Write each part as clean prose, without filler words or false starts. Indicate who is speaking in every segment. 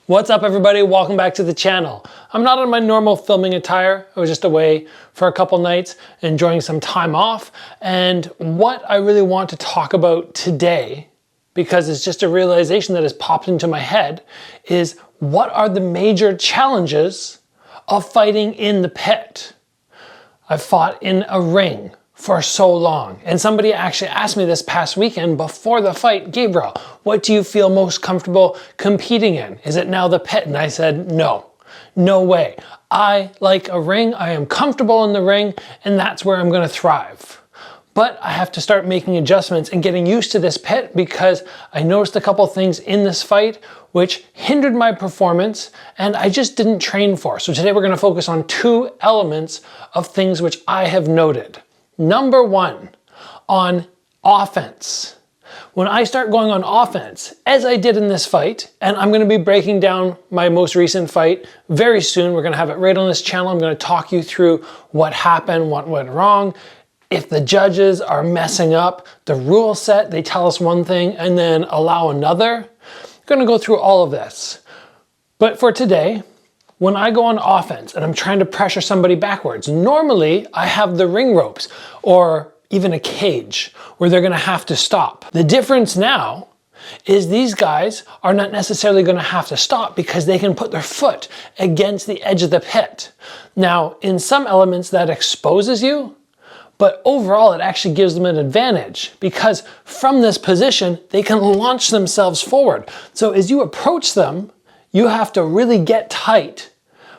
Speaker 1: What's up everybody, welcome back to the channel. I'm not in my normal filming attire. I was just away for a couple nights, enjoying some time off. And what I really want to talk about today, because it's just a realization that has popped into my head, is what are the major challenges of fighting in the pit? I've fought in a ring for so long. And somebody actually asked me this past weekend before the fight, Gabriel, what do you feel most comfortable competing in? Is it now the pit? And I said, no way. I like a ring, I am comfortable in the ring, and that's where I'm gonna thrive. But I have to start making adjustments and getting used to this pit because I noticed a couple things in this fight which hindered my performance and I just didn't train for. So today we're gonna focus on two elements of things which I have noted. Number one, on offense. When I start going on offense, as I did in this fight, and I'm gonna be breaking down my most recent fight very soon, we're gonna have it right on this channel. I'm gonna talk you through what happened, what went wrong. If the judges are messing up the rule set, they tell us one thing and then allow another. I'm gonna go through all of this. But for today, when I go on offense and I'm trying to pressure somebody backwards, normally I have the ring ropes or even a cage where they're gonna have to stop. The difference now is these guys are not necessarily gonna have to stop because they can put their foot against the edge of the pit. Now, in some elements that exposes you, but overall it actually gives them an advantage because from this position, they can launch themselves forward. So as you approach them, you have to really get tight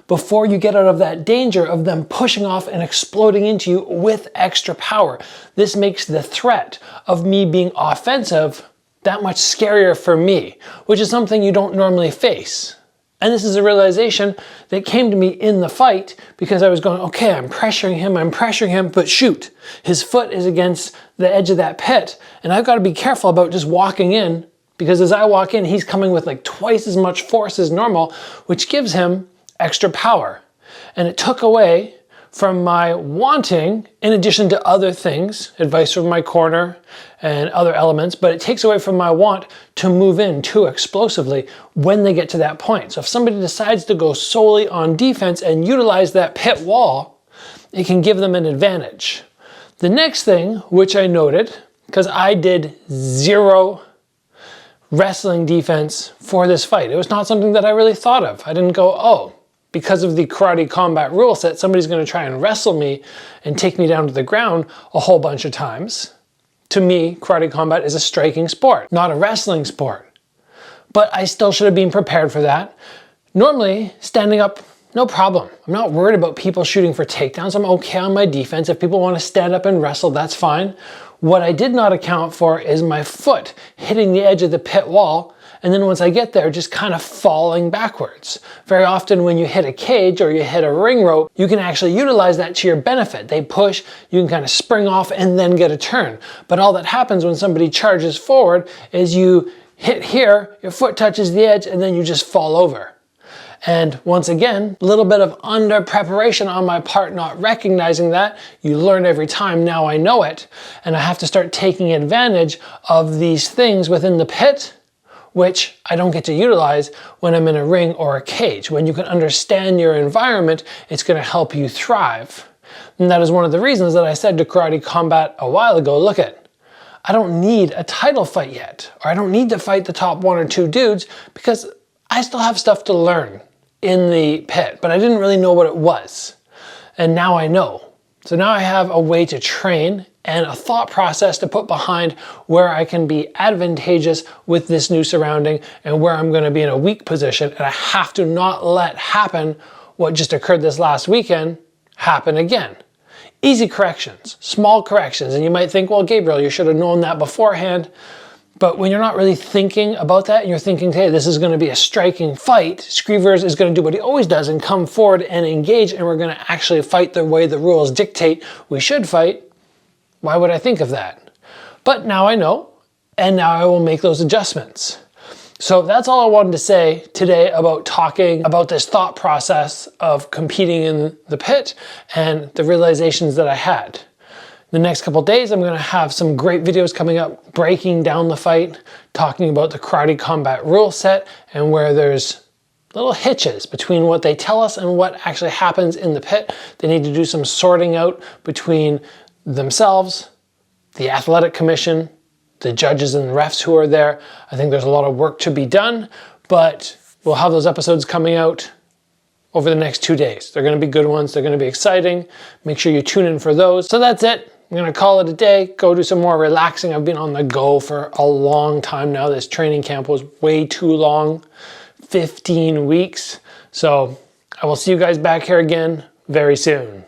Speaker 1: before you get out of that danger of them pushing off and exploding into you with extra power. This makes the threat of me being offensive that much scarier for me, which is something you don't normally face. And this is a realization that came to me in the fight because I was going, okay, I'm pressuring him, but shoot, his foot is against the edge of that pit. And I've got to be careful about just walking in because as I walk in, he's coming with like twice as much force as normal, which gives him extra power. And it took away from my wanting, in addition to other things, advice from my corner and other elements, but it takes away from my want to move in too explosively when they get to that point. So if somebody decides to go solely on defense and utilize that pit wall, it can give them an advantage. The next thing, which I noted, because I did zero wrestling defense for this fight. It was not something that I really thought of. I didn't go, oh, because of the karate combat rule set, somebody's gonna try and wrestle me and take me down to the ground a whole bunch of times. To me, karate combat is a striking sport, not a wrestling sport. But I still should have been prepared for that. Normally, standing up, no problem. I'm not worried about people shooting for takedowns. I'm okay on my defense. If people want to stand up and wrestle, that's fine. What I did not account for is my foot hitting the edge of the pit wall, and then once I get there, just kind of falling backwards. Very often when you hit a cage or you hit a ring rope, you can actually utilize that to your benefit. They push, you can kind of spring off and then get a turn. But all that happens when somebody charges forward is you hit here, your foot touches the edge, and then you just fall over. And once again, a little bit of under preparation on my part, not recognizing that. You learn every time, now I know it. And I have to start taking advantage of these things within the pit, which I don't get to utilize when I'm in a ring or a cage. When you can understand your environment, it's gonna help you thrive. And that is one of the reasons that I said to Karate Combat a while ago, look it, I don't need a title fight yet, or I don't need to fight the top one or two dudes because I still have stuff to learn in the pit, but I didn't really know what it was. And now I know. So now I have a way to train and a thought process to put behind where I can be advantageous with this new surrounding and where I'm gonna be in a weak position. And I have to not let happen what just occurred this last weekend happen again. Easy corrections, small corrections. And you might think, well, Gabriel, you should have known that beforehand. But when you're not really thinking about that and you're thinking, hey, this is gonna be a striking fight, Screevers is gonna do what he always does and come forward and engage, and we're gonna actually fight the way the rules dictate we should fight, why would I think of that? But now I know, and now I will make those adjustments. So that's all I wanted to say today about talking about this thought process of competing in the pit and the realizations that I had. The next couple days, I'm gonna have some great videos coming up, breaking down the fight, talking about the Karate Combat rule set and where there's little hitches between what they tell us and what actually happens in the pit. They need to do some sorting out between themselves, the athletic commission, the judges and refs who are there. I think there's a lot of work to be done, but we'll have those episodes coming out over the next 2 days. They're gonna be good ones, they're gonna be exciting. Make sure you tune in for those. So that's it. I'm gonna call it a day, go do some more relaxing. I've been on the go for a long time now. This training camp was way too long, 15 weeks. So I will see you guys back here again very soon.